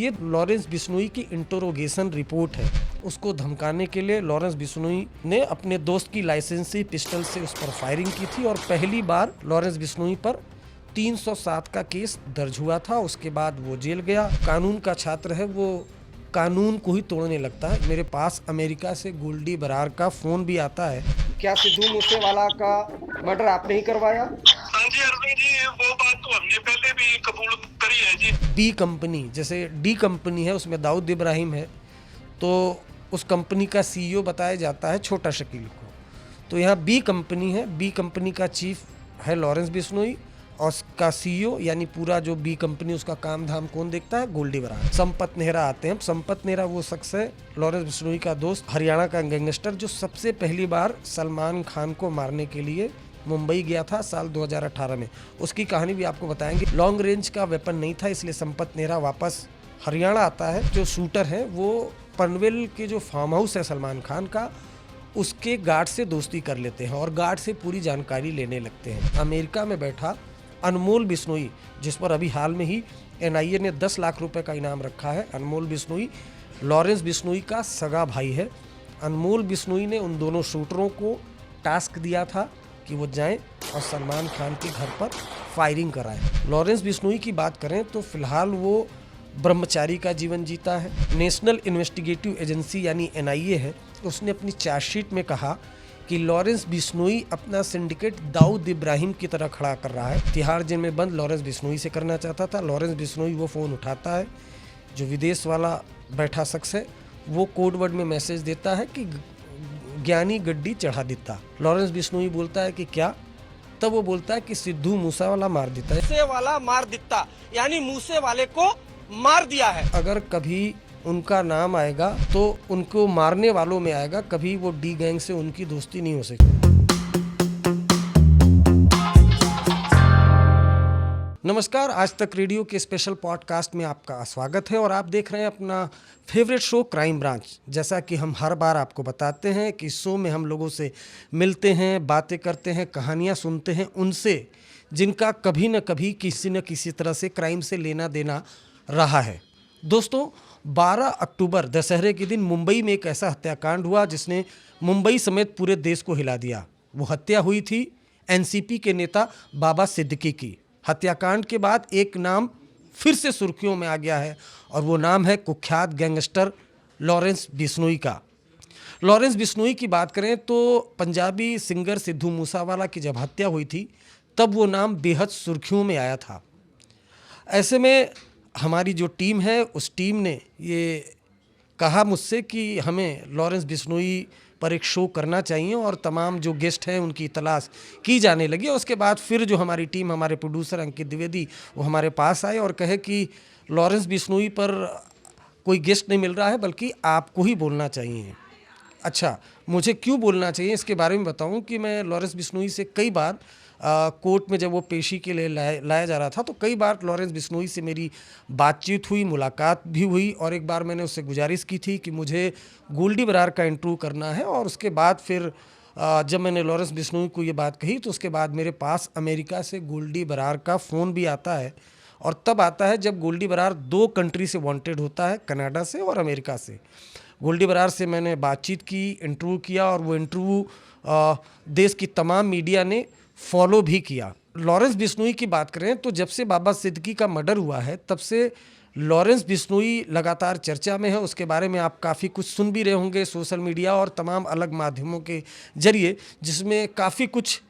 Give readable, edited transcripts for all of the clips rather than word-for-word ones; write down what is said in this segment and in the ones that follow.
ये लॉरेंस बिश्नोई की interrogation report है। उसको धमकाने के लिए लॉरेंस बिश्नोई ने अपने दोस्त की लाइसेंसी पिस्टल से उस पर फायरिंग की थी और पहली बार लॉरेंस बिश्नोई पर 307 का केस दर्ज हुआ था। उसके बाद वो जेल गया। कानून का छात्र है, वो कानून को ही तोड़ने लगता है। मेरे पास अमेरिका से गोल्डी बरार का फोन भी आता है। क्या सिद्धू मूसेवाला का मर्डर आपने ही करवाया? हाँ जी अरविंद जी, वो बात तो हमने पहले भी कबूल करी है जी। डी कंपनी, जैसे डी कंपनी है, उसमें दाऊद इब्राहिम है, तो उस कंपनी का सीईओ बताया जाता है छोटा शकील को। तो यहाँ बी कंपनी है, बी कंपनी का चीफ है लॉरेंस बिश्नोई और उसका सीईओ यानी पूरा जो बी कंपनी उसका काम धाम कौन देखता है? गोल्डी बरार। संपत नेहरा आते हैं। संपत नेहरा वो शख्स है लॉरेंस बिश्नोई का दोस्त, हरियाणा का गैंगस्टर, जो सबसे पहली बार सलमान खान को मारने के लिए मुंबई गया था साल 2018 में। उसकी कहानी भी आपको बताएंगे। लॉन्ग रेंज का वेपन नहीं था, इसलिए संपत नेहरा वापस हरियाणा आता है। जो शूटर है वो पनवेल के जो फार्म हाउस है सलमान खान का, उसके गार्ड से दोस्ती कर लेते हैं और गार्ड से पूरी जानकारी लेने लगते हैं। अमेरिका में बैठा अनमोल बिश्नोई, जिस पर अभी हाल में ही एनआईए ने 10 लाख रुपए का इनाम रखा है। अनमोल बिश्नोई लॉरेंस बिश्नोई का सगा भाई है। अनमोल बिश्नोई ने उन दोनों शूटरों को टास्क दिया था कि वो जाएं और सलमान खान के घर पर फायरिंग कराएं। लॉरेंस बिश्नोई की बात करें तो फिलहाल वो ब्रह्मचारी का जीवन जीता है। नेशनल इन्वेस्टिगेटिव एजेंसी यानी एनआईए है, उसने अपनी चार्जशीट में कहा कि लॉरेंस बिश्नोई अपना सिंडिकेट दाऊद इब्राहिम की तरह खड़ा कर रहा है। तिहाड़ जेल में बंद लॉरेंस बिश्नोई से करना चाहता था। लॉरेंस बिश्नोई वो फ़ोन उठाता है, जो विदेश वाला बैठा शख्स है वो कोड वर्ड में मैसेज देता है कि ज्ञानी गड्डी चढ़ा देता। लॉरेंस बिश्नोई बोलता है कि क्या? तब वो बोलता है कि सिद्धू मूसेवाला मार देता है। मूसेवाला मार देता यानी मूसेवाले को मार दिया है। अगर कभी उनका नाम आएगा तो उनको मारने वालों में आएगा, कभी वो डी गैंग से उनकी दोस्ती नहीं हो सकती। नमस्कार, आज तक रेडियो के स्पेशल पॉडकास्ट में आपका स्वागत है और आप देख रहे हैं अपना फेवरेट शो क्राइम ब्रांच। जैसा कि हम हर बार आपको बताते हैं कि इस शो में हम लोगों से मिलते हैं, बातें करते हैं, कहानियां सुनते हैं उनसे जिनका कभी न कभी किसी न किसी तरह से क्राइम से लेना देना रहा है। दोस्तों, 12 अक्टूबर दशहरे के दिन मुंबई में एक ऐसा हत्याकांड हुआ जिसने मुंबई समेत पूरे देश को हिला दिया। वो हत्या हुई थी एनसीपी के नेता बाबा सिद्दीकी की। हत्याकांड के बाद एक नाम फिर से सुर्खियों में आ गया है और वो नाम है कुख्यात गैंगस्टर लॉरेंस बिश्नोई का। लॉरेंस बिश्नोई की बात करें तो पंजाबी सिंगर सिद्धू मूसेवाला की जब हत्या हुई थी तब वो नाम बेहद सुर्खियों में आया था। ऐसे में हमारी जो टीम है उस टीम ने ये कहा मुझसे कि हमें लॉरेंस बिश्नोई पर एक शो करना चाहिए और तमाम जो गेस्ट हैं उनकी तलाश की जाने लगी। और उसके बाद फिर जो हमारी टीम, हमारे प्रोड्यूसर अंकित द्विवेदी, वो हमारे पास आए और कहे कि लॉरेंस बिश्नोई पर कोई गेस्ट नहीं मिल रहा है, बल्कि आपको ही बोलना चाहिए। अच्छा, मुझे क्यों बोलना चाहिए इसके बारे में बताऊं कि मैं लॉरेंस बिश्नोई से कई बार कोर्ट में जब वो पेशी के लिए लाया जा रहा था तो कई बार लॉरेंस बिश्नोई से मेरी बातचीत हुई, मुलाकात भी हुई और एक बार मैंने उससे गुजारिश की थी कि मुझे गोल्डी बरार का इंटरव्यू करना है। और उसके बाद फिर जब मैंने लॉरेंस बिश्नोई को ये बात कही तो उसके बाद मेरे पास अमेरिका से गोल्डी बरार का फ़ोन भी आता है और तब आता है जब गोल्डी बरार 2 कंट्री से वांटेड होता है, कनाडा से और अमेरिका से। गोल्डी बरार से मैंने बातचीत की, इंटरव्यू किया और वो इंटरव्यू देश की तमाम मीडिया ने फॉलो भी किया। लॉरेंस बिश्नोई की बात करें तो जब से बाबा सिद्दीकी का मर्डर हुआ है तब से लॉरेंस बिश्नोई लगातार चर्चा में है। उसके बारे में आप काफ़ी कुछ सुन भी रहे होंगे सोशल मीडिया और तमाम अलग माध्यमों के जरिए, जिसमें काफ़ी कुछ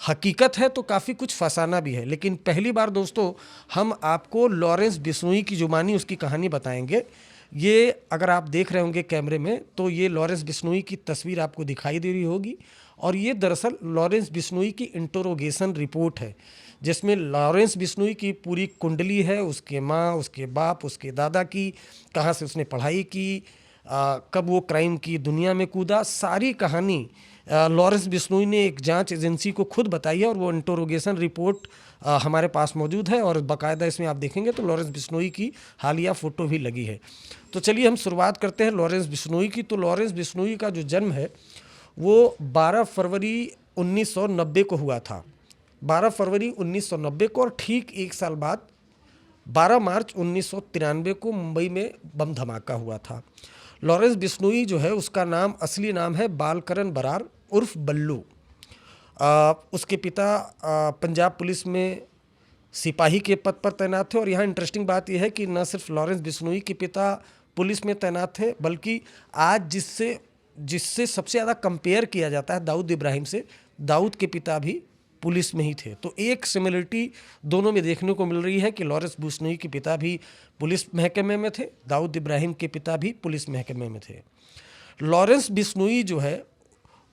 हकीकत है तो काफ़ी कुछ फसाना भी है। लेकिन पहली बार दोस्तों हम आपको लॉरेंस बिश्नोई की जो मानी उसकी कहानी बताएंगे। ये अगर आप देख रहे होंगे कैमरे में तो ये लॉरेंस बिश्नोई की तस्वीर आपको दिखाई दे रही होगी और ये दरअसल लॉरेंस बिश्नोई की इंटरोगेशन रिपोर्ट है, जिसमें लॉरेंस बिश्नोई की पूरी कुंडली है, उसके माँ, उसके बाप, उसके दादा की, कहाँ से उसने पढ़ाई की, कब वो क्राइम की दुनिया में कूदा, सारी कहानी लॉरेंस बिश्नोई ने एक जांच एजेंसी को खुद बताई है और वो इंटरोगेशन रिपोर्ट हमारे पास मौजूद है और बाकायदा इसमें आप देखेंगे तो लॉरेंस बिश्नोई की हालिया फ़ोटो भी लगी है। तो चलिए हम शुरुआत करते हैं लॉरेंस बिश्नोई की। तो लॉरेंस बिश्नोई का जो जन्म है वो 12 फरवरी 1990 को हुआ था। 12 फरवरी 1990 को और ठीक एक साल बाद 12 मार्च 1993 को मुंबई में बम धमाका हुआ था। लॉरेंस बिश्नोई जो है उसका नाम असली नाम है बालकरण बरार उर्फ बल्लू। उसके पिता पंजाब पुलिस में सिपाही के पद पर तैनात थे। और यहाँ इंटरेस्टिंग बात यह है कि न सिर्फ लॉरेंस बिश्नोई के पिता पुलिस में तैनात थे, बल्कि आज जिससे सबसे ज़्यादा कंपेयर किया जाता है दाऊद इब्राहिम से, दाऊद के पिता भी पुलिस में ही थे। तो एक सिमिलरिटी दोनों में देखने को मिल रही है कि लॉरेंस बिश्नोई के पिता भी पुलिस महकमे में थे, दाऊद इब्राहिम के पिता भी पुलिस महकमे में थे। लॉरेंस बिश्नोई जो है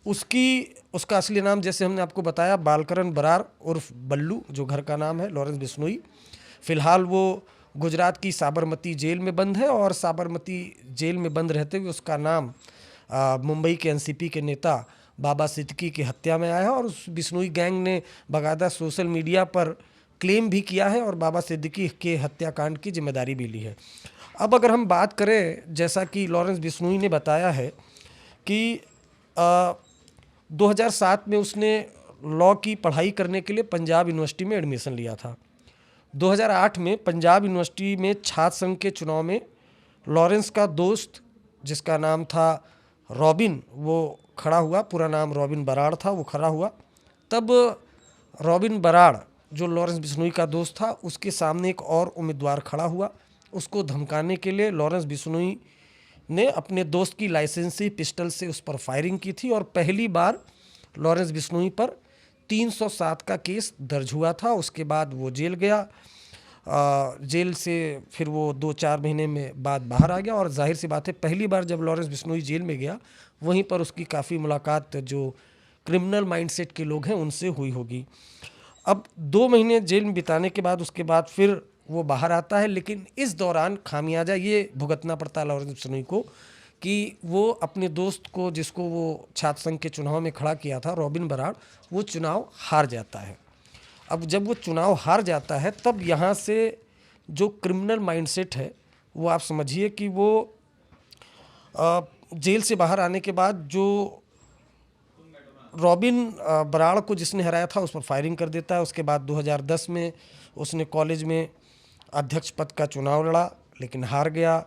उसका असली नाम जैसे हमने आपको बताया बालकरण बरार उर्फ बल्लू, जो घर का नाम है लॉरेंस बिश्नोई। फ़िलहाल वो गुजरात की साबरमती जेल में बंद है और साबरमती जेल में बंद रहते हुए उसका नाम मुंबई के एनसीपी के नेता बाबा सिद्दीकी की हत्या में आया है। और उस बिश्नोई गैंग ने बाकायदा सोशल मीडिया पर क्लेम भी किया है और बाबा सिद्दीकी के हत्याकांड की जिम्मेदारी भी ली है। अब अगर हम बात करें, जैसा कि लॉरेंस बिश्नोई ने बताया है कि 2007 में उसने लॉ की पढ़ाई करने के लिए पंजाब यूनिवर्सिटी में एडमिशन लिया था। 2008 में पंजाब यूनिवर्सिटी में छात्र संघ के चुनाव में लॉरेंस का दोस्त जिसका नाम था रॉबिन, वो खड़ा हुआ। पूरा नाम रॉबिन बराड़ था, वो खड़ा हुआ। तब रॉबिन बराड़ जो लॉरेंस बिश्नोई का दोस्त था, उसके सामने एक और उम्मीदवार खड़ा हुआ। उसको धमकाने के लिए लॉरेंस बिश्नोई ने अपने दोस्त की लाइसेंसी पिस्टल से उस पर फायरिंग की थी और पहली बार लॉरेंस बिश्नोई पर 307 का केस दर्ज हुआ था। उसके बाद वो जेल गया। जेल से फिर वो 2-4 महीने में बाद बाहर आ गया। और जाहिर सी बात है, पहली बार जब लॉरेंस बिश्नोई जेल में गया, वहीं पर उसकी काफ़ी मुलाकात जो क्रिमिनल माइंडसेट के लोग हैं उनसे हुई होगी। अब 2 महीने जेल में बिताने के बाद उसके बाद फिर वो बाहर आता है, लेकिन इस दौरान खामियाजा ये भुगतना पड़ता है लॉरेंस बिश्नोई को कि वो अपने दोस्त को, जिसको वो छात्र संघ के चुनाव में खड़ा किया था, रॉबिन बराड़, वो चुनाव हार जाता है। अब जब वो चुनाव हार जाता है, तब यहाँ से जो क्रिमिनल माइंडसेट है वो आप समझिए कि वो जेल से बाहर आने के बाद जो रॉबिन बराड़ को जिसने हराया था उस पर फायरिंग कर देता है। उसके बाद 2010 में उसने कॉलेज में अध्यक्ष पद का चुनाव लड़ा, लेकिन हार गया।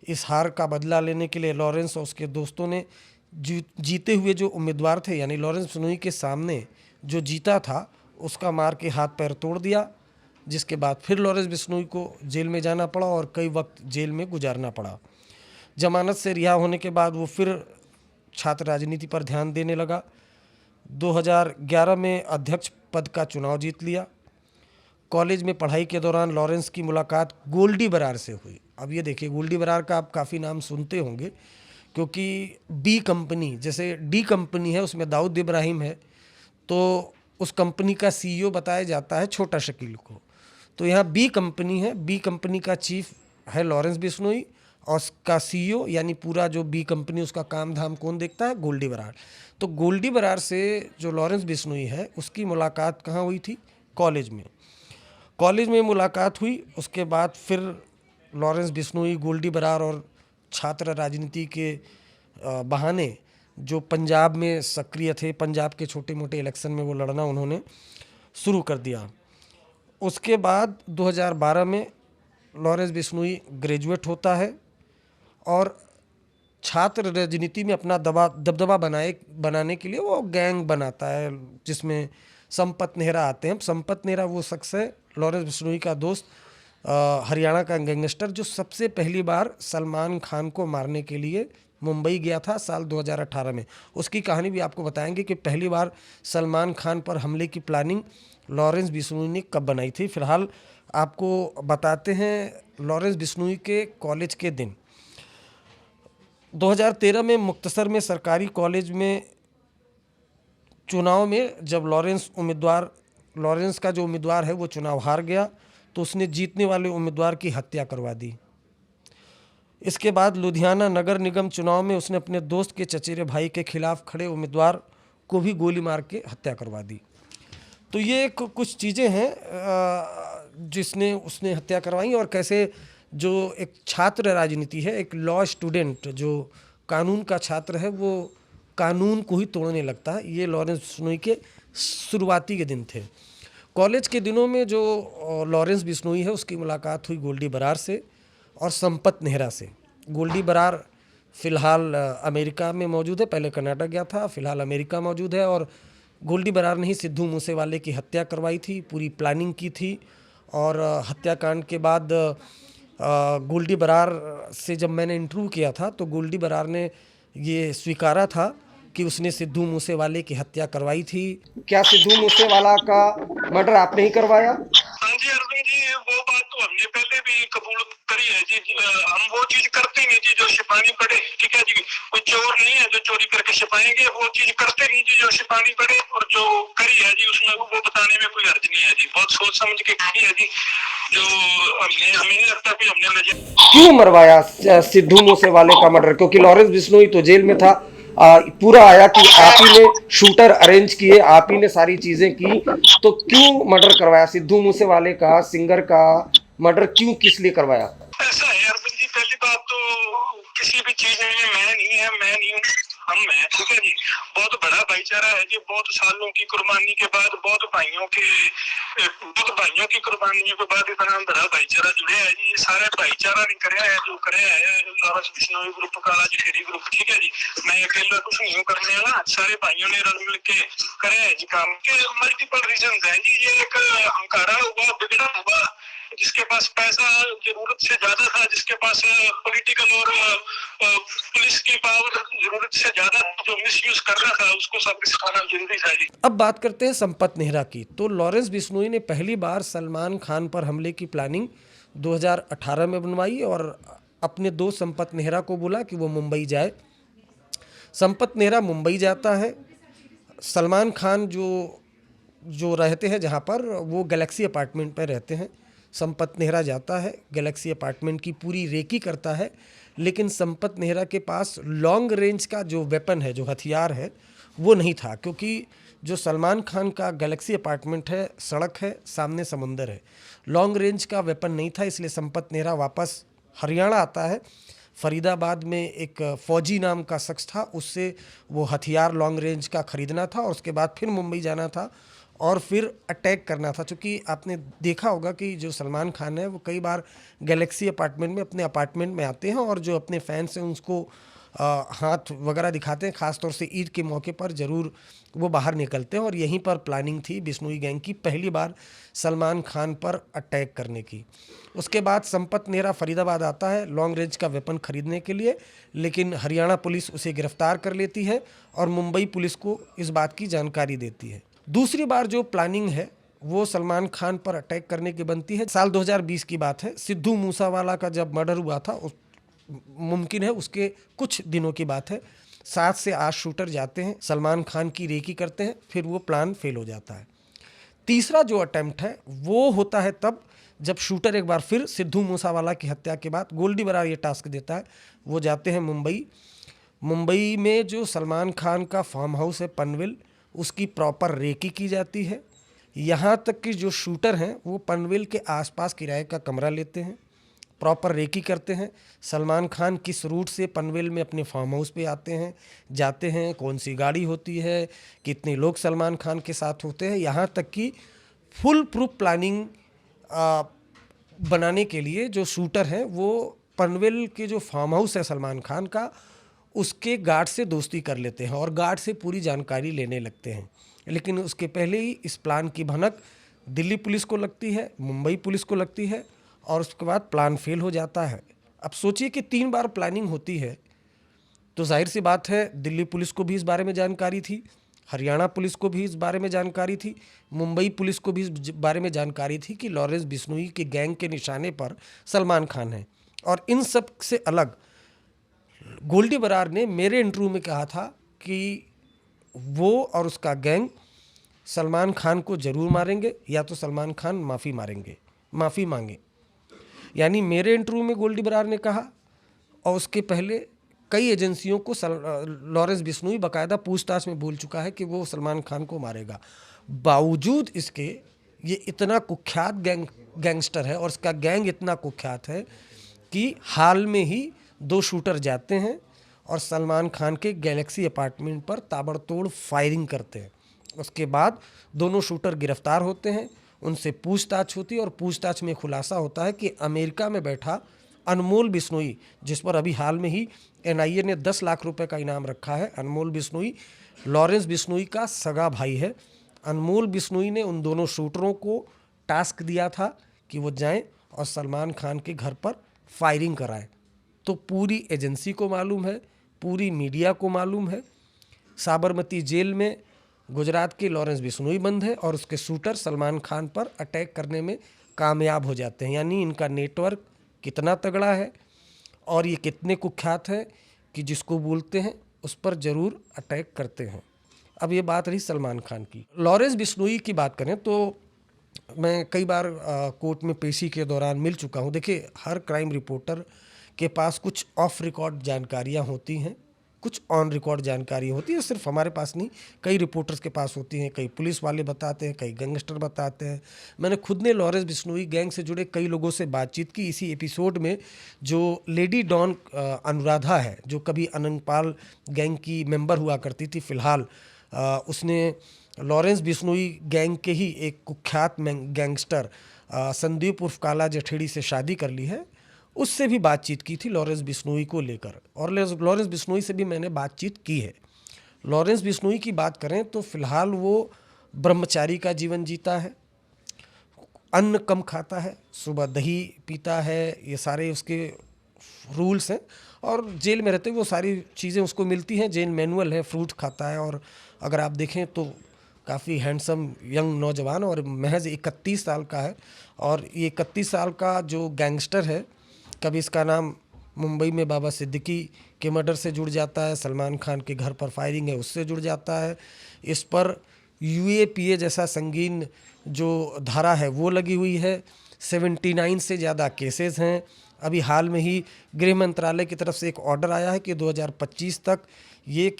इस हार का बदला लेने के लिए लॉरेंस और उसके दोस्तों ने जीते हुए जो उम्मीदवार थे, यानी लॉरेंस बिश्नोई के सामने जो जीता था, उसका मार के हाथ पैर तोड़ दिया, जिसके बाद फिर लॉरेंस बिश्नोई को जेल में जाना पड़ा और कई वक्त जेल में गुजारना पड़ा। जमानत से रिहा होने के बाद वो फिर छात्र राजनीति पर ध्यान देने लगा। 2011 में अध्यक्ष पद का चुनाव जीत लिया। कॉलेज में पढ़ाई के दौरान लॉरेंस की मुलाकात गोल्डी बरार से हुई। अब ये देखिए, गोल्डी बरार का आप काफ़ी नाम सुनते होंगे, क्योंकि बी कंपनी, जैसे डी कंपनी है उसमें दाऊद इब्राहिम है, तो उस कंपनी का सीईओ बताया जाता है छोटा शकील को। तो यहाँ बी कंपनी है, बी कंपनी का चीफ है लॉरेंस बिश्नोई और उसका सीईओ यानी पूरा जो बी कंपनी उसका काम धाम कौन देखता है, गोल्डी बरार। तो गोल्डी बरार से जो लॉरेंस बिश्नोई है उसकी मुलाकात कहाँ हुई थी, कॉलेज में। कॉलेज में मुलाकात हुई, उसके बाद फिर लॉरेंस बिश्नोई, गोल्डी बरार और छात्र राजनीति के बहाने जो पंजाब में सक्रिय थे, पंजाब के छोटे मोटे इलेक्शन में वो लड़ना उन्होंने शुरू कर दिया। उसके बाद 2012 में लॉरेंस बिश्नोई ग्रेजुएट होता है और छात्र राजनीति में अपना दबदबा बनाने के लिए वो गैंग बनाता है, जिसमें संपत नेहरा आते हैं। संपत नेहरा वो शख्स है, लॉरेंस बिश्नोई का दोस्त, हरियाणा का गैंगस्टर, जो सबसे पहली बार सलमान खान को मारने के लिए मुंबई गया था साल 2018 में। उसकी कहानी भी आपको बताएंगे कि पहली बार सलमान खान पर हमले की प्लानिंग लॉरेंस बिश्नोई ने कब बनाई थी। फिलहाल आपको बताते हैं लॉरेंस बिश्नोई के कॉलेज के दिन। 2013 में मुक्तसर में सरकारी कॉलेज में चुनाव में जब लॉरेंस का जो उम्मीदवार है वो चुनाव हार गया, तो उसने जीतने वाले उम्मीदवार की हत्या करवा दी। इसके बाद लुधियाना नगर निगम चुनाव में उसने अपने दोस्त के चचेरे भाई के खिलाफ खड़े उम्मीदवार को भी गोली मार के हत्या करवा दी। तो ये कुछ चीज़ें हैं जिसने उसने हत्या करवाई, और कैसे जो एक छात्र राजनीति है, एक लॉ स्टूडेंट जो कानून का छात्र है, वो कानून को ही तोड़ने लगता है। ये लॉरेंस बिश्नोई के शुरुआती के दिन थे। कॉलेज के दिनों में जो लॉरेंस बिश्नोई है उसकी मुलाकात हुई गोल्डी बरार से और संपत नेहरा से। गोल्डी बरार फ़िलहाल अमेरिका में मौजूद है, पहले कनाडा गया था, फ़िलहाल अमेरिका मौजूद है। और गोल्डी बरार ने ही सिद्धू मूसेवाले की हत्या करवाई थी, पूरी प्लानिंग की थी। और हत्याकांड के बाद गोल्डी बरार से जब मैंने इंटरव्यू किया था तो गोल्डी बरार ने ये स्वीकारा था कि उसने सिद्धू मूसेवाले की हत्या करवाई थी। क्या सिद्धू मूसेवाला का मर्डर आपने ही करवाया? हाँ जी अरविंद जी, वो बात तो हमने पहले भी कबूल करी है जी। हम वो चीज करते नहीं जी जो छिपानी पड़े, ठीक है जी। कोई चोर नहीं है जो चोरी करके छिपाएंगे, वो चीज करते नहीं जी जो छिपानी पड़े। और जो करी है जी उसमें वो बताने में कोई अर्थ नहीं है जी, बहुत सोच समझ के की है जी। जो हमें नहीं लगता कि हमने नजर क्यों मरवाया सिद्धू मूसेवाले का मर्डर? क्योंकि लॉरेंस बिश्नोई तो जेल में था। पूरा आया कि आप ही ने शूटर अरेंज किए, आप ही ने सारी चीजें की, तो क्यों मर्डर करवाया? सिद्धू मूसेवाले का, सिंगर का मर्डर क्यों, किस लिए करवाया? ऐसा है अरविंद जी, पहली बात तो किसी भी चीज में मैं नहीं हूँ, हम हैं, ठीक है जी। बहुत बड़ा भाईचारा है जी, बहुत सालों की कुर्बानी के बाद, बहुत भाइयों की कुर्बानियों के बाद इतना बड़ा भाईचारा जुड़े है जी। ये सारे भाईचारा नहीं कराया है, जो कराया है लॉरेंस बिश्नोई ग्रुप, कालाजी फेरी ग्रुप, ठीक है जी। मैं अकेला कुछ नहीं हूँ करने वाला, सारे भाइयों ने रल मिल के कराया है जी काम के। मल्टीपल रीजन है जी। ये एक हंकारा हुआ, बिगड़ा हुआ, जिसके पास पैसा जरूरत से ज्यादा था, जिसके पास पॉलिटिकल और पुलिस की पावर जरूरत से ज्यादा, जो मिसयूज कर रहा था, उसको सबक सिखाना जरूरी था जी। अब बात करते हैं संपत नेहरा की। तो लॉरेंस बिश्नोई ने पहली बार सलमान खान पर हमले की प्लानिंग 2018 में बनवाई और अपने दोस्त संपत नेहरा को बोला कि वो मुंबई जाए। संपत नेहरा मुंबई जाता है। सलमान खान जो रहते हैं जहाँ पर, वो गैलेक्सी अपार्टमेंट में रहते हैं। संपत नेहरा जाता है, गैलेक्सी अपार्टमेंट की पूरी रेकी करता है, लेकिन संपत नेहरा के पास लॉन्ग रेंज का जो वेपन है, जो हथियार है, वो नहीं था। क्योंकि जो सलमान खान का गैलेक्सी अपार्टमेंट है, सड़क है, सामने समुंदर है, लॉन्ग रेंज का वेपन नहीं था। इसलिए संपत नेहरा वापस हरियाणा आता है। फरीदाबाद में एक फ़ौजी नाम का शख्स था, उससे वो हथियार लॉन्ग रेंज का ख़रीदना था और उसके बाद फिर मुंबई जाना था और फिर अटैक करना था। क्योंकि आपने देखा होगा कि जो सलमान खान है वो कई बार गैलेक्सी अपार्टमेंट में अपने अपार्टमेंट में आते हैं और जो अपने फैंस हैं उसको हाथ वगैरह दिखाते हैं। ख़ास तौर से ईद के मौके पर ज़रूर वो बाहर निकलते हैं और यहीं पर प्लानिंग थी बिश्नोई गैंग की पहली बार सलमान खान पर अटैक करने की। उसके बाद संपत नेहरा फरीदाबाद आता है लॉन्ग रेंज का वेपन ख़रीदने के लिए, लेकिन हरियाणा पुलिस उसे गिरफ्तार कर लेती है और मुंबई पुलिस को इस बात की जानकारी देती है। दूसरी बार जो प्लानिंग है वो सलमान खान पर अटैक करने की बनती है। साल 2020 की बात है। सिद्धू मूसेवाला का जब मर्डर हुआ था, मुमकिन है उसके कुछ दिनों की बात है। 7 से 8 शूटर जाते हैं, सलमान खान की रेकी करते हैं, फिर वो प्लान फेल हो जाता है। तीसरा जो अटेम्प्ट है वो होता है तब जब शूटर एक बार फिर सिद्धू मूसेवाला की हत्या के बाद, गोल्डी बरार ये टास्क देता है, वो जाते हैं मुंबई में जो सलमान खान का फार्म हाउस है पनवेल, उसकी प्रॉपर रेकी की जाती है। यहाँ तक कि जो शूटर हैं वो पनवेल के आसपास किराए का कमरा लेते हैं, प्रॉपर रेकी करते हैं। सलमान खान किस रूट से पनवेल में अपने फार्म हाउस पे आते हैं, जाते हैं, कौन सी गाड़ी होती है, कितने लोग सलमान खान के साथ होते हैं, यहाँ तक कि फुल प्रूफ प्लानिंग बनाने के लिए जो शूटर हैं वो पनवेल के जो फार्म हाउस है सलमान खान का, उसके गार्ड से दोस्ती कर लेते हैं और गार्ड से पूरी जानकारी लेने लगते हैं। लेकिन उसके पहले ही इस प्लान की भनक दिल्ली पुलिस को लगती है, मुंबई पुलिस को लगती है और उसके बाद प्लान फेल हो जाता है। अब सोचिए कि 3 बार प्लानिंग होती है, तो जाहिर सी बात है दिल्ली पुलिस को भी इस बारे में जानकारी थी, हरियाणा पुलिस को भी इस बारे में जानकारी थी, मुंबई पुलिस को भी इस बारे में जानकारी थी कि लॉरेंस बिश्नोई के गैंग के निशाने पर सलमान खान है। और इन सब से अलग गोल्डी बरार ने मेरे इंटरव्यू में कहा था कि वो और उसका गैंग सलमान खान को ज़रूर मारेंगे या तो सलमान खान माफ़ी मांगे। यानी मेरे इंटरव्यू में गोल्डी बरार ने कहा और उसके पहले कई एजेंसियों को लॉरेंस बिश्नोई बाकायदा पूछताछ में बोल चुका है कि वो सलमान खान को मारेगा। बावजूद इसके ये इतना कुख्यात गैंगस्टर है और इसका गैंग इतना कुख्यात है कि हाल में ही 2 शूटर जाते हैं और सलमान खान के गैलेक्सी अपार्टमेंट पर ताबड़तोड़ फायरिंग करते हैं। उसके बाद दोनों शूटर गिरफ्तार होते हैं उनसे पूछताछ होती है और पूछताछ में खुलासा होता है कि अमेरिका में बैठा अनमोल बिश्नोई, जिस पर अभी हाल में ही एनआईए ने 10 लाख रुपए का इनाम रखा है। अनमोल बिश्नोई लॉरेंस बिश्नोई का सगा भाई है। अनमोल बिश्नोई ने उन दोनों शूटरों को टास्क दिया था कि वो जाएं और सलमान खान के घर पर फायरिंग कराएं। तो पूरी एजेंसी को मालूम है, पूरी मीडिया को मालूम है। साबरमती जेल में गुजरात के लॉरेंस बिश्नोई बंद है और उसके शूटर सलमान खान पर अटैक करने में कामयाब हो जाते हैं। यानी इनका नेटवर्क कितना तगड़ा है और ये कितने कुख्यात है कि जिसको बोलते हैं उस पर ज़रूर अटैक करते हैं। अब ये बात रही सलमान खान की। लॉरेंस बिश्नोई की बात करें तो मैं कई बार कोर्ट में पेशी के दौरान मिल चुका हूँ। देखिए, हर क्राइम रिपोर्टर के पास कुछ ऑफ रिकॉर्ड जानकारियाँ होती हैं, कुछ ऑन रिकॉर्ड जानकारी होती है। सिर्फ हमारे पास नहीं, कई रिपोर्टर्स के पास होती हैं। कई पुलिस वाले बताते हैं, कई गैंगस्टर बताते हैं। मैंने खुद ने लॉरेंस बिश्नोई गैंग से जुड़े कई लोगों से बातचीत की। इसी एपिसोड में जो लेडी डॉन अनुराधा है, जो कभी अनंगपाल गैंग की मेंबर हुआ करती थी, फिलहाल उसने लॉरेंस बिश्नोई गैंग के ही एक कुख्यात गैंगस्टर संदीप उर्फ काला जठेड़ी से शादी कर ली है। उससे भी बातचीत की थी लॉरेंस बिश्नोई को लेकर, और लॉरेंस बिश्नोई से भी मैंने बातचीत की है। लॉरेंस बिश्नोई की बात करें तो फिलहाल वो ब्रह्मचारी का जीवन जीता है, अन्न कम खाता है, सुबह दही पीता है, ये सारे उसके रूल्स हैं। और जेल में रहते हुए वो सारी चीज़ें उसको मिलती हैं। जेल मैनुअल है, फ्रूट खाता है। और अगर आप देखें तो काफ़ी हैंडसम यंग नौजवान, और महज 31 साल का है। और ये 31 साल का जो गैंगस्टर है, कभी इसका नाम मुंबई में बाबा सिद्दीकी के मर्डर से जुड़ जाता है, सलमान खान के घर पर फायरिंग है उससे जुड़ जाता है, इस पर यूएपीए जैसा संगीन जो धारा है वो लगी हुई है। 79 से ज़्यादा केसेस हैं। अभी हाल में ही गृह मंत्रालय की तरफ से एक ऑर्डर आया है कि 2025 तक ये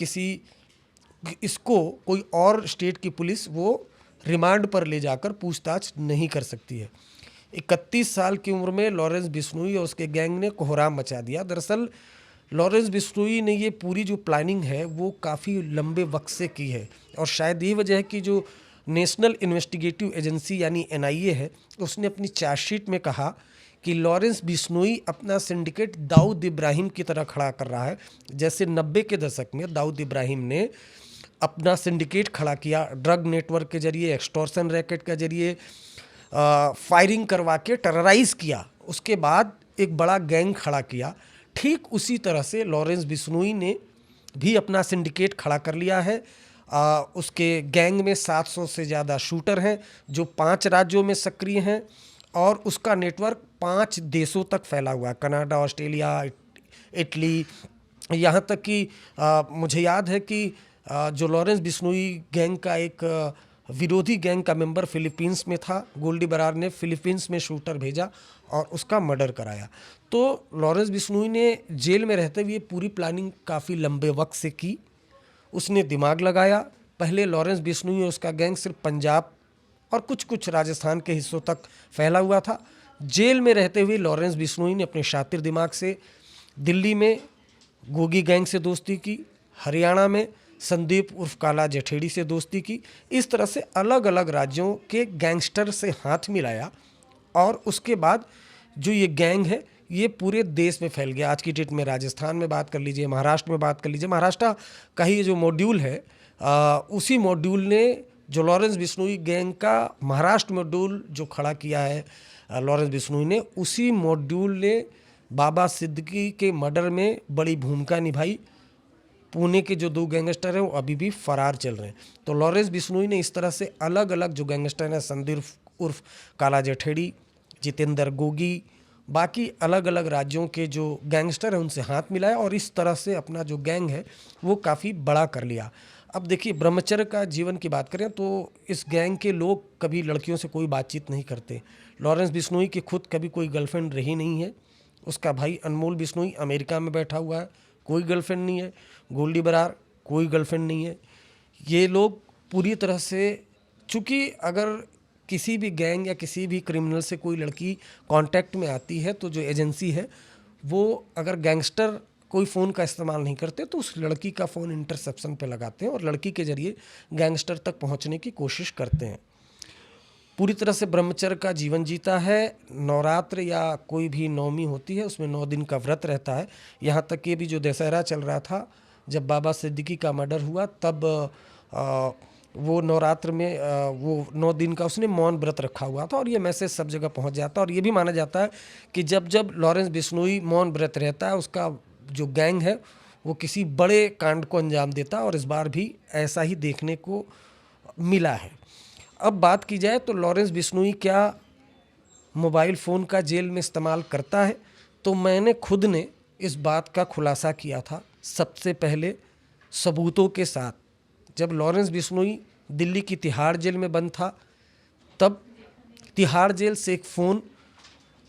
इसको कोई और स्टेट की पुलिस वो रिमांड पर ले जाकर पूछताछ नहीं कर सकती है। 31 साल की उम्र में लॉरेंस बिश्नोई और उसके गैंग ने कोहराम मचा दिया। दरअसल लॉरेंस बिश्नोई ने ये पूरी जो प्लानिंग है वो काफ़ी लंबे वक्त से की है, और शायद ये वजह है कि जो नेशनल इन्वेस्टिगेटिव एजेंसी यानी एनआईए है, उसने अपनी चार्जशीट में कहा कि लॉरेंस बिश्नोई अपना सिंडिकेट दाऊद इब्राहिम की तरह खड़ा कर रहा है। जैसे 90 के दशक में दाऊद इब्राहिम ने अपना सिंडिकेट खड़ा किया, ड्रग नेटवर्क के जरिए, एक्सटॉर्शन रैकेट के जरिए फायरिंग करवा के टेरराइज़ किया, उसके बाद एक बड़ा गैंग खड़ा किया। ठीक उसी तरह से लॉरेंस बिश्नोई ने भी अपना सिंडिकेट खड़ा कर लिया है। उसके गैंग में 700 से ज़्यादा शूटर हैं जो 5 राज्यों में सक्रिय हैं, और उसका नेटवर्क 5 देशों तक फैला हुआ है, कनाडा, ऑस्ट्रेलिया, इटली। यहाँ तक कि मुझे याद है कि जो लॉरेंस बिश्नोई गैंग का एक विरोधी गैंग का मेंबर फिलीपींस में था, गोल्डी बरार ने फिलीपींस में शूटर भेजा और उसका मर्डर कराया। तो लॉरेंस बिश्नोई ने जेल में रहते हुए पूरी प्लानिंग काफ़ी लंबे वक्त से की। उसने दिमाग लगाया। पहले लॉरेंस बिश्नोई और उसका गैंग सिर्फ पंजाब और कुछ राजस्थान के हिस्सों तक फैला हुआ था। जेल में रहते हुए लॉरेंस बिश्नोई ने अपने शातिर दिमाग से दिल्ली में गोगी गैंग से दोस्ती की, हरियाणा में संदीप उर्फ काला जठेड़ी से दोस्ती की। इस तरह से अलग अलग राज्यों के गैंगस्टर से हाथ मिलाया, और उसके बाद जो ये गैंग है ये पूरे देश में फैल गया। आज की डेट में राजस्थान में बात कर लीजिए, महाराष्ट्र में बात कर लीजिए। महाराष्ट्र का ही जो मॉड्यूल है, उसी मॉड्यूल ने जो लॉरेंस बिश्नोई गैंग का महाराष्ट्र मॉड्यूल जो खड़ा किया है लॉरेंस बिश्नोई ने, उसी मॉड्यूल ने बाबा सिद्दीकी के मर्डर में बड़ी भूमिका निभाई। पुणे के जो 2 गैंगस्टर हैं वो अभी भी फरार चल रहे हैं। तो लॉरेंस बिश्नोई ने इस तरह से अलग अलग जो गैंगस्टर हैं, संदीप उर्फ काला जठेड़ी, जितेंद्र गोगी, बाकी अलग अलग राज्यों के जो गैंगस्टर हैं उनसे हाथ मिलाया, और इस तरह से अपना जो गैंग है वो काफ़ी बड़ा कर लिया। अब देखिए, ब्रह्मचर्य का जीवन की बात करें तो इस गैंग के लोग कभी लड़कियों से कोई बातचीत नहीं करते। लॉरेंस बिश्नोई की खुद कभी कोई गर्लफ्रेंड रही नहीं है। उसका भाई अनमोल बिश्नोई अमेरिका में बैठा हुआ है, कोई गर्लफ्रेंड नहीं है। गोल्डी बरार, कोई गर्लफ्रेंड नहीं है। ये लोग पूरी तरह से, चूँकि अगर किसी भी गैंग या किसी भी क्रिमिनल से कोई लड़की कांटेक्ट में आती है तो जो एजेंसी है वो अगर गैंगस्टर कोई फ़ोन का इस्तेमाल नहीं करते तो उस लड़की का फ़ोन इंटरसेप्शन पे लगाते हैं और लड़की के ज़रिए गैंगस्टर तक पहुंचने की कोशिश करते हैं। पूरी तरह से ब्रह्मचर्य का जीवन जीता है। नवरात्र या कोई भी नवमी होती है उसमें 9 दिन का व्रत रहता है। यहाँ तक कि भी जो दशहरा चल रहा था, जब बाबा सिद्दीकी का मर्डर हुआ, तब वो नवरात्र में वो 9 दिन का उसने मौन व्रत रखा हुआ था और ये मैसेज सब जगह पहुंच जाता है। और ये भी माना जाता है कि जब जब लॉरेंस बिश्नोई मौन व्रत रहता है, उसका जो गैंग है वो किसी बड़े कांड को अंजाम देता है, और इस बार भी ऐसा ही देखने को मिला है। अब बात की जाए तो लॉरेंस बिश्नोई क्या मोबाइल फ़ोन का जेल में इस्तेमाल करता है, तो मैंने खुद ने इस बात का खुलासा किया था सबसे पहले सबूतों के साथ। जब लॉरेंस बिश्नोई दिल्ली की तिहाड़ जेल में बंद था, तब तिहाड़ जेल से एक फ़ोन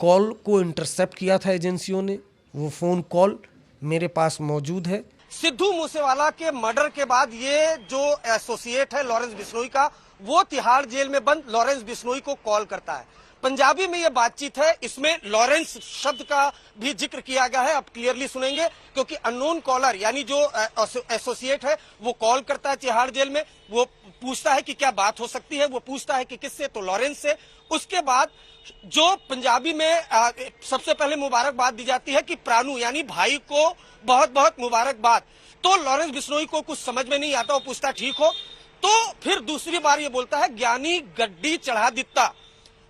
कॉल को इंटरसेप्ट किया था एजेंसियों ने। वो फ़ोन कॉल मेरे पास मौजूद है। सिद्धू मूसेवाला के मर्डर के बाद ये जो एसोसिएट है लॉरेंस बिश्नोई का, वो तिहाड़ जेल में बंद लॉरेंस बिश्नोई को कॉल करता है। पंजाबी में ये बातचीत है, इसमें लॉरेंस शब्द का भी जिक्र किया गया है। आप क्लियरली सुनेंगे, क्योंकि अननोन कॉलर यानी जो एसोसिएट है वो कॉल करता है तिहाड़ जेल में। वो पूछता है कि क्या बात हो सकती है, वो पूछता है कि किससे, तो लॉरेंस से। उसके बाद जो पंजाबी में सबसे पहले मुबारकबाद दी जाती है कि प्राणु यानी भाई को बहुत बहुत मुबारकबाद। तो लॉरेंस बिश्नोई को कुछ समझ में नहीं आता, वो पूछता ठीक हो। तो फिर दूसरी बार ये बोलता है ज्ञानी गड्डी चढ़ा दिता।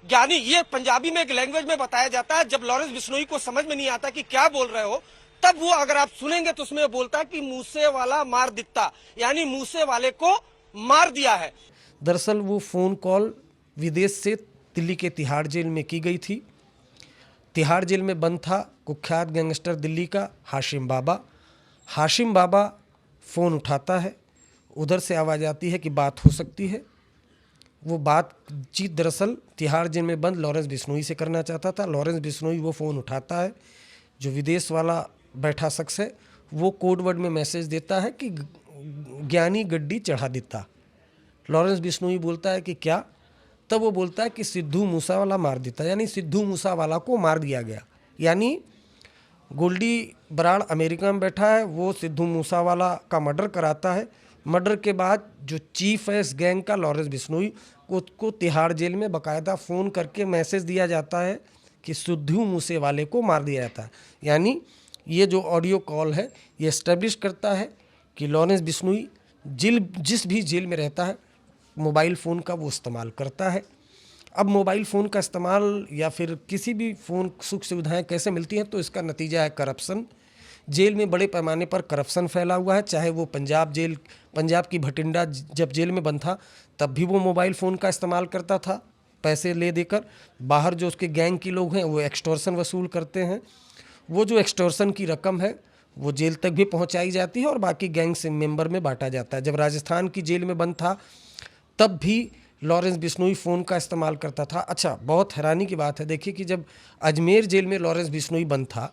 ज्ञानी, ये पंजाबी में एक लैंग्वेज में बताया जाता है। जब लॉरेंस बिश्नोई को समझ में नहीं आता कि क्या बोल रहे हो, तब वो अगर आप सुनेंगे तो उसमें बोलता है कि मूसे वाला मार दिता, यानी मूसे वाले को मार दिया है। दरअसल वो फ़ोन कॉल विदेश से दिल्ली के तिहाड़ जेल में की गई थी। तिहाड़ जेल में बंद था कुख्यात गैंगस्टर दिल्ली का हाशिम बाबा। हाशिम बाबा फ़ोन उठाता है, उधर से आवाज़ आती है कि बात हो सकती है। वो बातचीत दरअसल तिहाड़ जेल में बंद लॉरेंस बिश्नोई से करना चाहता था। लॉरेंस बिश्नोई वो फ़ोन उठाता है, जो विदेश वाला बैठा शख्स है वो कोड वर्ड में मैसेज देता है कि ज्ञानी गड्डी चढ़ा देता। लॉरेंस बिश्नोई बोलता है कि क्या, तब वो बोलता है कि सिद्धू मूसावाला मार देता, यानी सिद्धू मूसावाला को मार दिया गया। यानी गोल्डी बराड़ अमेरिका में बैठा है, वो सिद्धू मूसावाला का मर्डर कराता है। मर्डर के बाद जो चीफ है इस गैंग का लॉरेंस बिश्नोई, उसको तिहाड़ जेल में बाकायदा फ़ोन करके मैसेज दिया जाता है कि सिद्धू मूसेवाले को मार दिया जाता है। यानी ये जो ऑडियो कॉल है ये इस्टेब्लिश करता है कि लॉरेंस बिश्नोई जिस भी जेल में रहता है मोबाइल फ़ोन का वो इस्तेमाल करता है। अब मोबाइल फ़ोन का इस्तेमाल या फिर किसी भी फ़ोन सुख सुविधाएं कैसे मिलती हैं, तो इसका नतीजा है करप्शन। जेल में बड़े पैमाने पर करप्शन फैला हुआ है। चाहे वो पंजाब की भटिंडा जब जेल में बंद था, तब भी वो मोबाइल फ़ोन का इस्तेमाल करता था पैसे ले देकर। बाहर जो उसके गैंग के लोग हैं वो एक्सटॉर्शन वसूल करते हैं। वो जो एक्सटॉर्शन की रकम है वो जेल तक भी पहुंचाई जाती है और बाकी गैंग से मेंबर में बांटा जाता है। जब राजस्थान की जेल में बंद था, तब भी लॉरेंस बिश्नोई फ़ोन का इस्तेमाल करता था। अच्छा, बहुत हैरानी की बात है, देखिए कि जब अजमेर जेल में लॉरेंस बिश्नोई बंद था,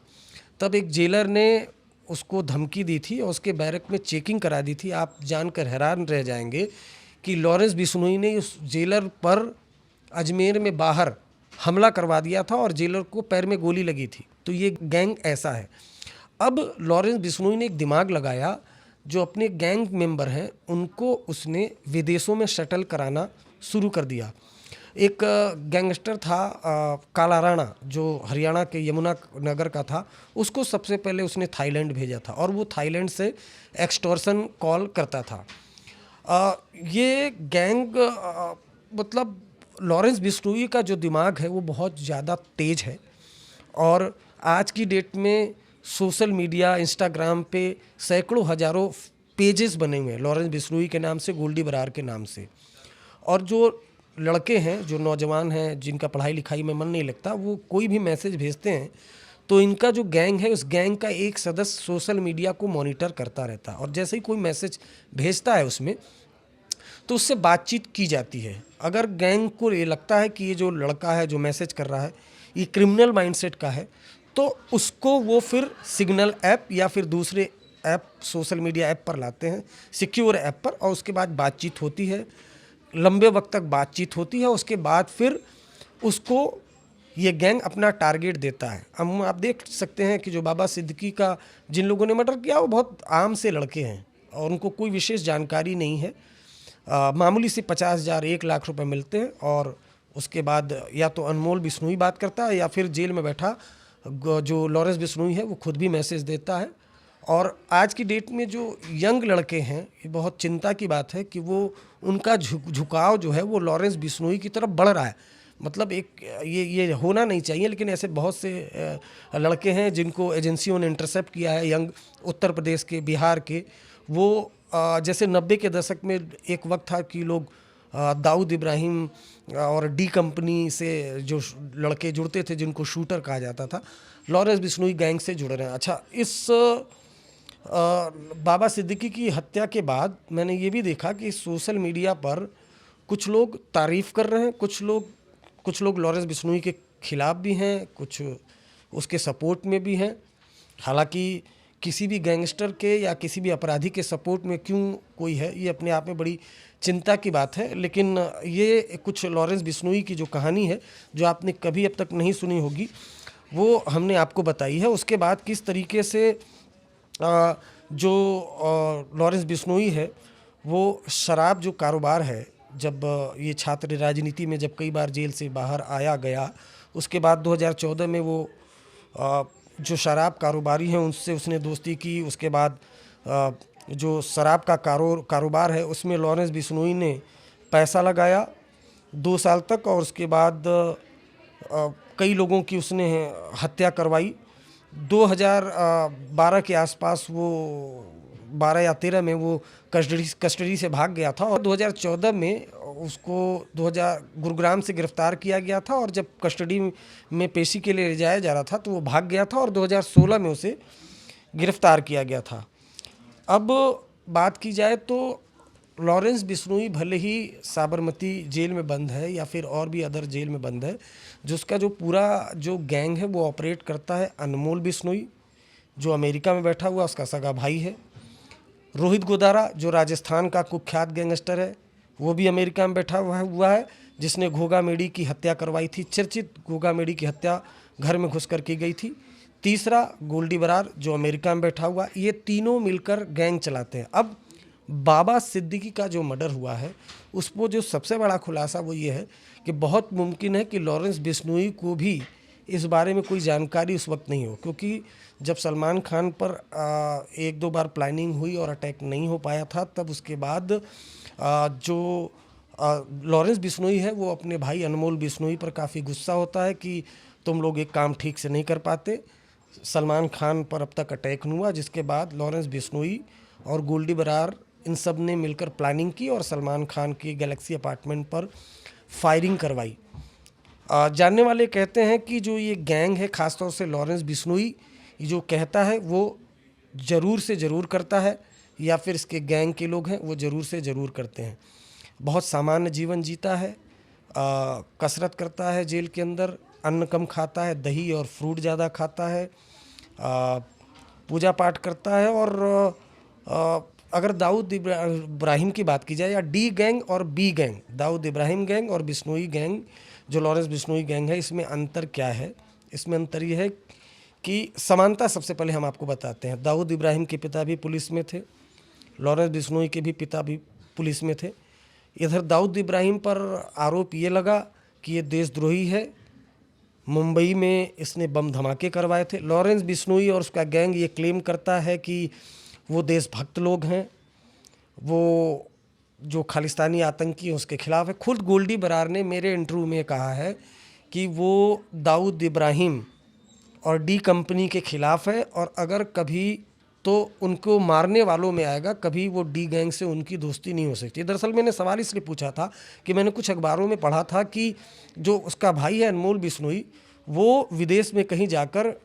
तब एक जेलर ने उसको धमकी दी थी और उसके बैरक में चेकिंग करा दी थी। आप जानकर हैरान रह जाएंगे कि लॉरेंस बिश्नोई ने उस जेलर पर अजमेर में बाहर हमला करवा दिया था और जेलर को पैर में गोली लगी थी। तो ये गैंग ऐसा है। अब लॉरेंस बिश्नोई ने एक दिमाग लगाया, जो अपने गैंग मेंबर हैं उनको उसने विदेशों में शटल कराना शुरू कर दिया। एक गैंगस्टर था काला राणा, जो हरियाणा के यमुना नगर का था, उसको सबसे पहले उसने थाईलैंड भेजा था और वो थाईलैंड से एक्सटॉर्शन कॉल करता था। ये गैंग मतलब लॉरेंस बिश्नोई का जो दिमाग है वो बहुत ज़्यादा तेज़ है और आज की डेट में सोशल मीडिया इंस्टाग्राम पे सैकड़ों हज़ारों पेजेस बने हुए हैं लॉरेंस बिश्नोई के नाम से, गोल्डी बराड़ के नाम से। और जो लड़के हैं, जो नौजवान हैं, जिनका पढ़ाई लिखाई में मन नहीं लगता, वो कोई भी मैसेज भेजते हैं तो इनका जो गैंग है उस गैंग का एक सदस्य सोशल मीडिया को मॉनिटर करता रहता है और जैसे ही कोई मैसेज भेजता है उसमें तो उससे बातचीत की जाती है। अगर गैंग को ये लगता है कि ये जो लड़का है जो मैसेज कर रहा है ये क्रिमिनल माइंडसेट का है, तो उसको वो फिर सिग्नल ऐप या फिर दूसरे ऐप, सोशल मीडिया ऐप पर लाते हैं, सिक्योर ऐप पर, और उसके बाद बातचीत होती है, लंबे वक्त तक बातचीत होती है। उसके बाद फिर उसको ये गैंग अपना टारगेट देता है। अब आप देख सकते हैं कि जो बाबा सिद्दीकी का जिन लोगों ने मर्डर किया वो बहुत आम से लड़के हैं और उनको कोई विशेष जानकारी नहीं है। मामूली से 50,000 1 लाख रुपए मिलते हैं और उसके बाद या तो अनमोल बिश्नोई बात करता है या फिर जेल में बैठा जो लॉरेंस बिश्नोई है वो खुद भी मैसेज देता है। और आज की डेट में जो यंग लड़के हैं, ये बहुत चिंता की बात है कि वो उनका झुकाव जो है वो लॉरेंस बिश्नोई की तरफ बढ़ रहा है। मतलब एक ये होना नहीं चाहिए, लेकिन ऐसे बहुत से लड़के हैं जिनको एजेंसियों ने इंटरसेप्ट किया है, यंग उत्तर प्रदेश के, बिहार के। वो जैसे 90 के दशक में एक वक्त था कि लोग दाऊद इब्राहिम और डी कंपनी से जो लड़के जुड़ते थे जिनको शूटर कहा जाता था, लॉरेंस बिश्नोई गैंग से जुड़ रहे हैं। अच्छा, इस बाबा सिद्दीकी की हत्या के बाद मैंने ये भी देखा कि सोशल मीडिया पर कुछ लोग तारीफ़ कर रहे हैं, कुछ लोग लॉरेंस बिश्नोई के खिलाफ भी हैं, कुछ उसके सपोर्ट में भी हैं। हालांकि किसी भी गैंगस्टर के या किसी भी अपराधी के सपोर्ट में क्यों कोई है, ये अपने आप में बड़ी चिंता की बात है। लेकिन ये कुछ लॉरेंस बिश्नोई की जो कहानी है, जो आपने कभी अब तक नहीं सुनी होगी, वो हमने आपको बताई है। उसके बाद किस तरीके से जो लॉरेंस बिश्नोई है वो शराब जो कारोबार है, जब ये छात्र राजनीति में जब कई बार जेल से बाहर आया गया, उसके बाद 2014 में वो जो शराब कारोबारी हैं उनसे उसने दोस्ती की। उसके बाद जो शराब का कारोबार है उसमें लॉरेंस बिश्नोई ने पैसा लगाया 2 साल तक, और उसके बाद कई लोगों की उसने हत्या करवाई। 2012 के आसपास वो 12 या 13 में वो कस्टडी से भाग गया था, और 2014 में उसको गुरुग्राम से गिरफ्तार किया गया था, और जब कस्टडी में पेशी के लिए ले जाया जा रहा था तो वो भाग गया था, और 2016 में उसे गिरफ्तार किया गया था। अब बात की जाए तो लॉरेंस बिश्नोई भले ही साबरमती जेल में बंद है या फिर और भी अदर जेल में बंद है, जिसका जो पूरा जो गैंग है वो ऑपरेट करता है अनमोल बिश्नोई, जो अमेरिका में बैठा हुआ उसका सगा भाई है। रोहित गोदारा जो राजस्थान का कुख्यात गैंगस्टर है, वो भी अमेरिका में बैठा हुआ है, जिसने घोगा मेडी की हत्या करवाई थी। चर्चित घोगा मेडी की हत्या घर में घुसकर की गई थी। तीसरा गोल्डी बरार जो अमेरिका में बैठा हुआ। ये तीनों मिलकर गैंग चलाते हैं। अब बाबा सिद्दीकी का जो मर्डर हुआ है उस पर जो सबसे बड़ा खुलासा वो ये है कि बहुत मुमकिन है कि लॉरेंस बिश्नोई को भी इस बारे में कोई जानकारी उस वक्त नहीं हो, क्योंकि जब सलमान खान पर 1-2 बार प्लानिंग हुई और अटैक नहीं हो पाया था, तब उसके बाद जो लॉरेंस बिश्नोई है वो अपने भाई अनमोल बिश्नोई पर काफ़ी गुस्सा होता है कि तुम लोग एक काम ठीक से नहीं कर पाते। सलमान खान पर अब तक अटैक नहीं हुआ, जिसके बाद लॉरेंस बिश्नोई और गोल्डी बरार इन सब ने मिलकर प्लानिंग की और सलमान खान के गैलेक्सी अपार्टमेंट पर फायरिंग करवाई। जानने वाले कहते हैं कि जो ये गैंग है, ख़ासतौर से लॉरेंस बिश्नोई जो कहता है वो ज़रूर से ज़रूर करता है, या फिर इसके गैंग के लोग हैं वो ज़रूर से ज़रूर करते हैं। बहुत सामान्य जीवन जीता है, कसरत करता है जेल के अंदर, अन्न कम खाता है, दही और फ्रूट ज़्यादा खाता है, पूजा पाठ करता है। और अगर दाऊद इब्राहिम की बात की जाए, या डी गैंग और B gang, Dawood Ibrahim gang और बिश्नोई गैंग जो लॉरेंस बिश्नोई गैंग है, इसमें अंतर क्या है? इसमें अंतर ये है कि समानता सबसे पहले हम आपको बताते हैं। दाऊद इब्राहिम के पिता भी पुलिस में थे, लॉरेंस बिश्नोई के भी पिता भी पुलिस में थे। इधर दाऊद इब्राहिम पर आरोप ये लगा कि ये देशद्रोही है, मुंबई में इसने बम धमाके करवाए थे। लॉरेंस बिश्नोई और उसका गैंग ये क्लेम करता है कि वो देशभक्त लोग हैं, वो जो खालिस्तानी आतंकी है उसके खिलाफ है। खुद गोल्डी बरार ने मेरे इंटरव्यू में कहा है कि वो दाऊद इब्राहिम और डी कंपनी के खिलाफ है, और अगर कभी तो उनको मारने वालों में आएगा, कभी वो डी गैंग से उनकी दोस्ती नहीं हो सकती। दरअसल मैंने सवाल इसलिए पूछा था कि मैंने कुछ अखबारों में पढ़ा था कि जो उसका भाई है अनमोल बिश्नोई, वो विदेश में कहीं जाकर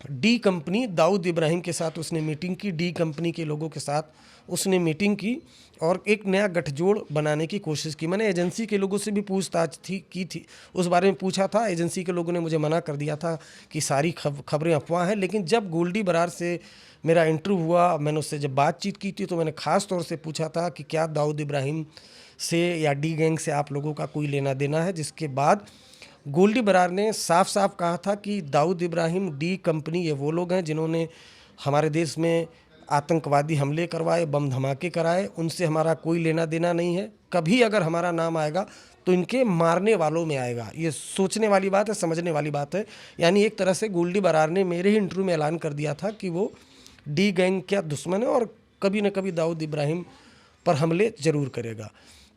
डी कंपनी, दाऊद इब्राहिम के साथ उसने मीटिंग की, डी कंपनी के लोगों के साथ उसने मीटिंग की और एक नया गठजोड़ बनाने की कोशिश की। मैंने एजेंसी के लोगों से भी पूछताछ की थी, उस बारे में पूछा था। एजेंसी के लोगों ने मुझे मना कर दिया था कि सारी खबरें अफवाह हैं। लेकिन जब गोल्डी बरार से मेरा इंटरव्यू हुआ, मैंने उससे जब बातचीत की थी, तो मैंने ख़ास तौर से पूछा था कि क्या दाऊद इब्राहिम से या डी गैंग से आप लोगों का कोई लेना देना है, जिसके बाद गोल्डी बरार ने साफ साफ कहा था कि दाऊद इब्राहिम, डी कंपनी, ये वो लोग हैं जिन्होंने हमारे देश में आतंकवादी हमले करवाए, बम धमाके कराए, उनसे हमारा कोई लेना देना नहीं है। कभी अगर हमारा नाम आएगा तो इनके मारने वालों में आएगा। ये सोचने वाली बात है, समझने वाली बात है। यानी एक तरह से गोल्डी बरार ने मेरे ही इंटरव्यू में ऐलान कर दिया था कि वो डी गैंग का दुश्मन है और कभी न कभी दाऊद इब्राहिम पर हमले ज़रूर करेगा।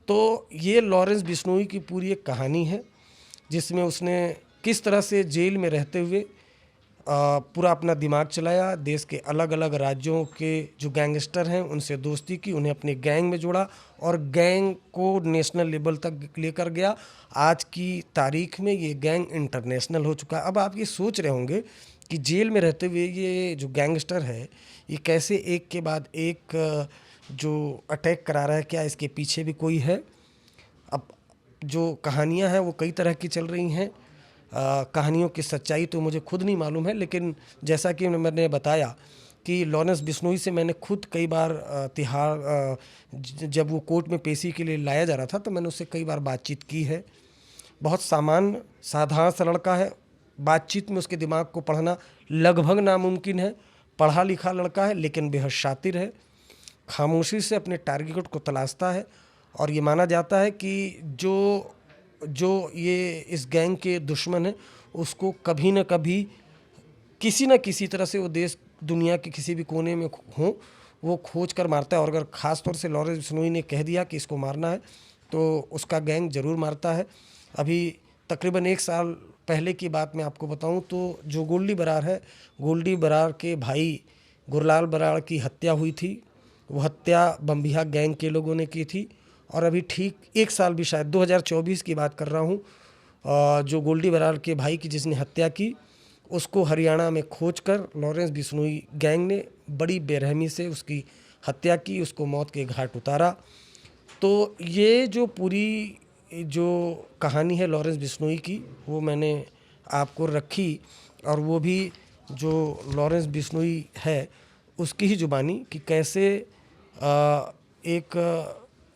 तो ये लॉरेंस बिश्नोई की पूरी एक कहानी है जिसमें उसने किस तरह से जेल में रहते हुए पूरा अपना दिमाग चलाया, देश के अलग अलग राज्यों के जो गैंगस्टर हैं उनसे दोस्ती की, उन्हें अपने गैंग में जोड़ा और गैंग को नेशनल लेवल तक लेकर गया। आज की तारीख में ये गैंग इंटरनेशनल हो चुका है। अब आप ये सोच रहे होंगे कि जेल में रहते हुए ये जो गैंगस्टर है ये कैसे एक के बाद एक जो अटैक करा रहा है, क्या इसके पीछे भी कोई है? अब जो कहानियाँ हैं वो कई तरह की चल रही हैं। कहानियों की सच्चाई तो मुझे खुद नहीं मालूम है, लेकिन जैसा कि मैंने बताया कि लॉरेंस बिश्नोई से मैंने खुद कई बार तिहाड़ जब वो कोर्ट में पेशी के लिए लाया जा रहा था तो मैंने उससे कई बार बातचीत की है। बहुत सामान्य साधारण सा लड़का है, बातचीत में उसके दिमाग को पढ़ना लगभग नामुमकिन है। पढ़ा लिखा लड़का है लेकिन बेहद शातिर है, खामोशी से अपने टारगेट को तलाशता है और ये माना जाता है कि जो ये इस गैंग के दुश्मन हैं उसको कभी न कभी किसी न किसी तरह से वो देश दुनिया के किसी भी कोने में हो वो खोज कर मारता है। और अगर ख़ास तौर से लॉरेंस बिश्नोई ने कह दिया कि इसको मारना है तो उसका गैंग ज़रूर मारता है। अभी तकरीबन 1 साल पहले की बात मैं आपको बताऊं तो जो गोल्डी बरार है, गोल्डी बरार के भाई गुरलाल बरार की हत्या हुई थी। वो हत्या बम्बिहा गैंग के लोगों ने की थी और अभी ठीक 1 साल भी, शायद 2024 की बात कर रहा हूँ, जो गोल्डी बरार के भाई की जिसने हत्या की उसको हरियाणा में खोजकर लॉरेंस बिश्नोई गैंग ने बड़ी बेरहमी से उसकी हत्या की, उसको मौत के घाट उतारा। तो ये जो पूरी जो कहानी है लॉरेंस बिश्नोई की वो मैंने आपको रखी और वो भी जो लॉरेंस बिश्नोई है उसकी ही जुबानी कि कैसे एक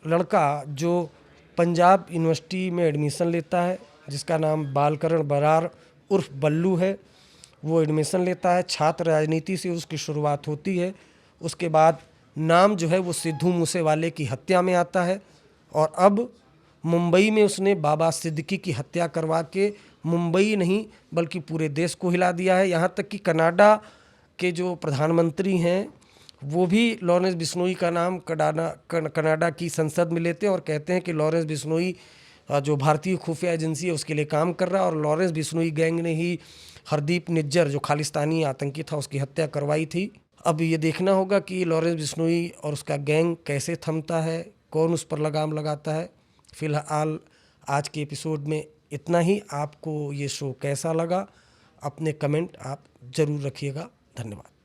लड़का जो पंजाब यूनिवर्सिटी में एडमिशन लेता है जिसका नाम बालकरण बरार उर्फ बल्लू है, वो एडमिशन लेता है। छात्र राजनीति से उसकी शुरुआत होती है। उसके बाद नाम जो है वो सिद्धू मूसेवाले की हत्या में आता है और अब मुंबई में उसने बाबा सिद्दीकी की हत्या करवा के मुंबई नहीं बल्कि पूरे देश को हिला दिया है। यहाँ तक कि कनाडा के जो प्रधानमंत्री हैं वो भी लॉरेंस बिश्नोई का नाम कनाडा की संसद में लेते हैं और कहते हैं कि लॉरेंस बिश्नोई जो भारतीय खुफिया एजेंसी है उसके लिए काम कर रहा है और लॉरेंस बिश्नोई गैंग ने ही हरदीप निज्जर जो खालिस्तानी आतंकी था उसकी हत्या करवाई थी। अब ये देखना होगा कि लॉरेंस बिश्नोई और उसका गैंग कैसे थमता है, कौन उस पर लगाम लगाता है। फ़िलहाल आज के एपिसोड में इतना ही। आपको ये शो कैसा लगा अपने कमेंट आप ज़रूर रखिएगा। धन्यवाद।